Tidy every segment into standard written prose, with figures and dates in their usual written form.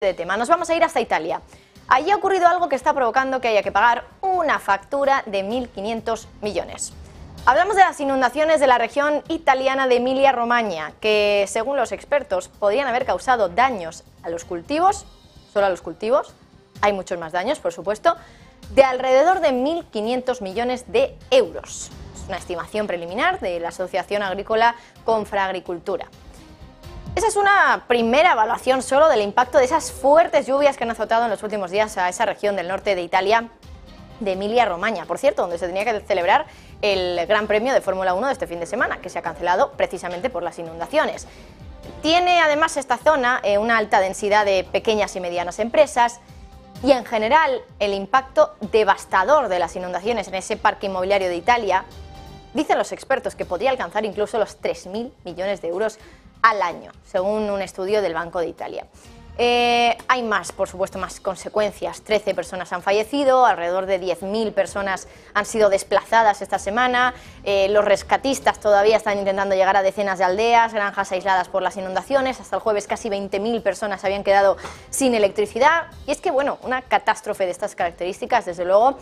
de tema. Nos vamos a ir hasta Italia. Allí ha ocurrido algo que está provocando que haya que pagar una factura de 1.500 millones. Hablamos de las inundaciones de la región italiana de Emilia-Romagna, que según los expertos podrían haber causado daños a los cultivos, solo a los cultivos, hay muchos más daños por supuesto, de alrededor de 1.500 millones de euros. Es una estimación preliminar de la Asociación Agrícola Confagricoltura. Esa es una primera evaluación solo del impacto de esas fuertes lluvias que han azotado en los últimos días a esa región del norte de Italia, de Emilia-Romagna, por cierto, donde se tenía que celebrar el Gran Premio de Fórmula 1 de este fin de semana, que se ha cancelado precisamente por las inundaciones. Tiene además esta zona una alta densidad de pequeñas y medianas empresas y en general el impacto devastador de las inundaciones en ese parque inmobiliario de Italia, dicen los expertos que podría alcanzar incluso los 3.000 millones de euros al año, según un estudio del Banco de Italia. Hay más, por supuesto, más consecuencias. 13 personas han fallecido, alrededor de 10.000 personas han sido desplazadas esta semana, los rescatistas todavía están intentando llegar a decenas de aldeas, granjas aisladas por las inundaciones, hasta el jueves casi 20.000 personas habían quedado sin electricidad, y es que, bueno, una catástrofe de estas características, desde luego,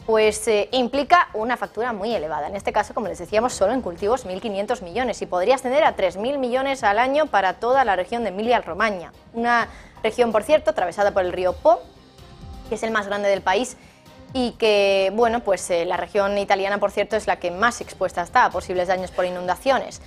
pues implica una factura muy elevada. En este caso, como les decíamos, solo en cultivos 1.500 millones y podría ascender a 3.000 millones al año para toda la región de Emilia-Romagna. Una región, por cierto, atravesada por el río Po, que es el más grande del país y que, bueno, pues la región italiana, por cierto, es la que más expuesta está a posibles daños por inundaciones.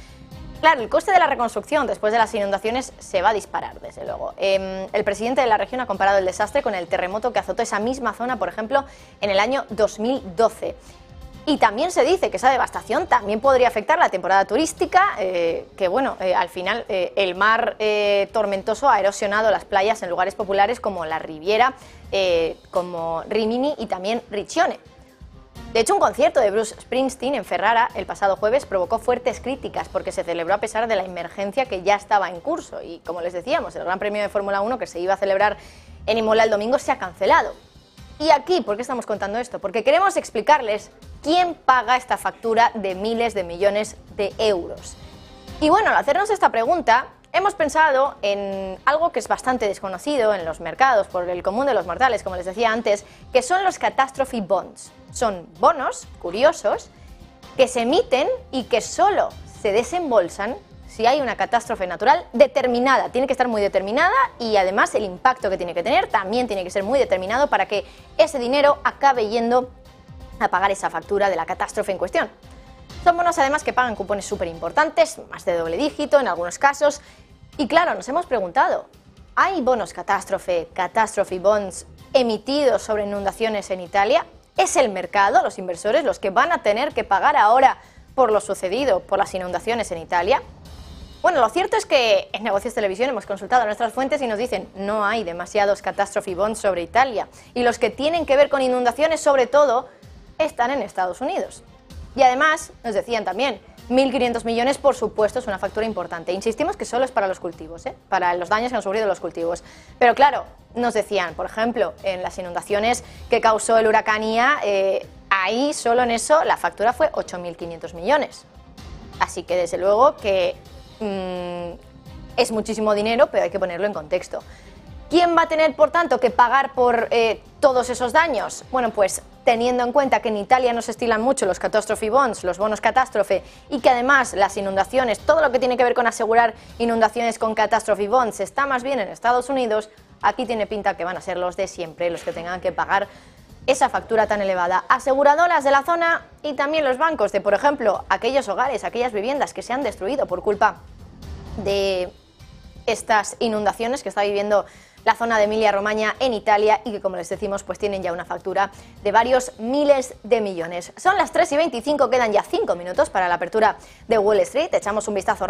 Claro, el coste de la reconstrucción después de las inundaciones se va a disparar, desde luego. El presidente de la región ha comparado el desastre con el terremoto que azotó esa misma zona, por ejemplo, en el año 2012. Y también se dice que esa devastación también podría afectar la temporada turística, que bueno, al final el mar tormentoso ha erosionado las playas en lugares populares como la Riviera, como Rimini y también Riccione. De hecho, un concierto de Bruce Springsteen en Ferrara el pasado jueves provocó fuertes críticas porque se celebró a pesar de la emergencia que ya estaba en curso y, como les decíamos, el Gran Premio de Fórmula 1 que se iba a celebrar en Imola el domingo se ha cancelado. Y aquí, ¿por qué estamos contando esto? Porque queremos explicarles quién paga esta factura de miles de millones de euros. Y bueno, al hacernos esta pregunta, hemos pensado en algo que es bastante desconocido en los mercados por el común de los mortales, como les decía antes, que son los catastrophe bonds. Son bonos curiosos que se emiten y que solo se desembolsan si hay una catástrofe natural determinada. Tiene que estar muy determinada y además el impacto que tiene que tener también tiene que ser muy determinado para que ese dinero acabe yendo a pagar esa factura de la catástrofe en cuestión. Son bonos además que pagan cupones súper importantes, más de doble dígito en algunos casos. Y claro, nos hemos preguntado, ¿hay bonos catástrofe bonds emitidos sobre inundaciones en Italia? ¿Es el mercado, los inversores, los que van a tener que pagar ahora por lo sucedido por las inundaciones en Italia? Bueno, lo cierto es que en Negocios Televisión hemos consultado a nuestras fuentes y nos dicen no hay demasiados catastrophe bonds sobre Italia y los que tienen que ver con inundaciones sobre todo están en Estados Unidos. Y además nos decían también 1.500 millones, por supuesto, es una factura importante. Insistimos que solo es para los cultivos, para los daños que han sufrido los cultivos. Pero claro, nos decían, por ejemplo, en las inundaciones que causó el huracán Ia, ahí solo en eso la factura fue 8.500 millones. Así que desde luego que es muchísimo dinero, pero hay que ponerlo en contexto. ¿Quién va a tener, por tanto, que pagar por todos esos daños? Bueno, pues teniendo en cuenta que en Italia no se estilan mucho los catastrophe bonds, los bonos catástrofe, y que además las inundaciones, todo lo que tiene que ver con asegurar inundaciones con catastrophe bonds está más bien en Estados Unidos, aquí tiene pinta que van a ser los de siempre los que tengan que pagar esa factura tan elevada. Aseguradoras de la zona y también los bancos de, por ejemplo, aquellos hogares, aquellas viviendas que se han destruido por culpa de estas inundaciones que está viviendo la zona de Emilia-Romagna en Italia y que, como les decimos, pues tienen ya una factura de varios miles de millones. Son las 3:25, quedan ya 5 minutos para la apertura de Wall Street. Echamos un vistazo